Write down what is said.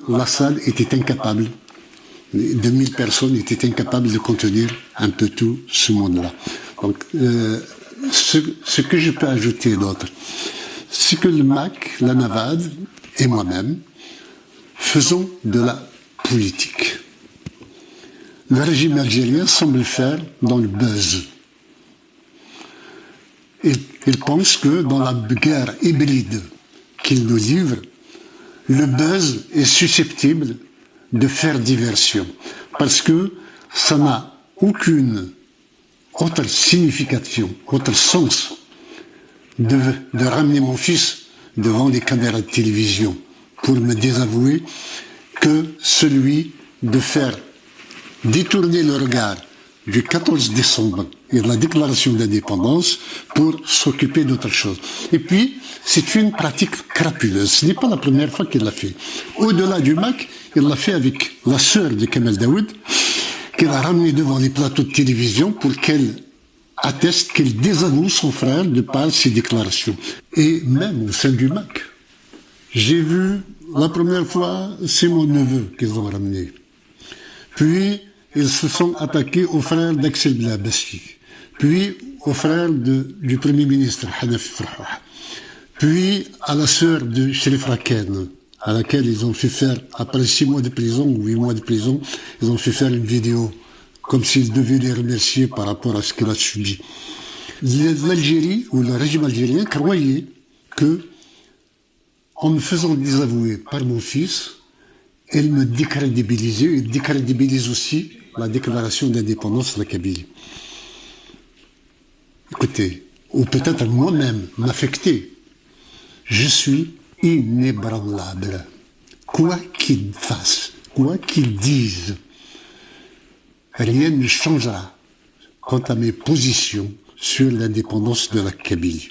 La salle était incapable, 2000 personnes étaient incapables de contenir un peu tout ce monde-là. Donc, ce que je peux ajouter d'autre, c'est que le MAC, la NAVAD et moi-même faisons de la politique. Le régime algérien semble faire dans le buzz. Il pense que dans la guerre hybride qu'il nous livre, le buzz est susceptible de faire diversion, parce que ça n'a aucune autre signification, autre sens de ramener mon fils devant les caméras de télévision pour me désavouer que celui de faire détourner le regard du 14 décembre et de la déclaration d'indépendance pour s'occuper d'autre chose. Et puis, c'est une pratique crapuleuse. Ce n'est pas la première fois qu'il l'a fait. Au-delà du MAC, il l'a fait avec la sœur de Kamel Daoud, qu'il a ramené devant les plateaux de télévision pour qu'elle atteste qu'il désavoue son frère de par ses déclarations. Et même au sein du MAC, j'ai vu, la première fois, c'est mon neveu qu'ils ont ramené. Puis, ils se sont attaqués au frère d'Axel Blabassi, puis au frère du Premier ministre, Hanaf Farhouh, puis à la sœur de Sherif Raken, à laquelle ils ont fait faire, après 6 mois de prison ou 8 mois de prison, ils ont fait faire une vidéo, comme s'ils devaient les remercier par rapport à ce qu'il a subi. L'Algérie, ou le régime algérien, croyait que, en me faisant désavouer par mon fils, elle me décrédibilisait, et décrédibilise aussi la déclaration d'indépendance de la Kabylie. Écoutez, ou peut-être moi-même m'affecter, je suis inébranlable. Quoi qu'ils fassent, quoi qu'ils disent, rien ne changera quant à mes positions sur l'indépendance de la Kabylie.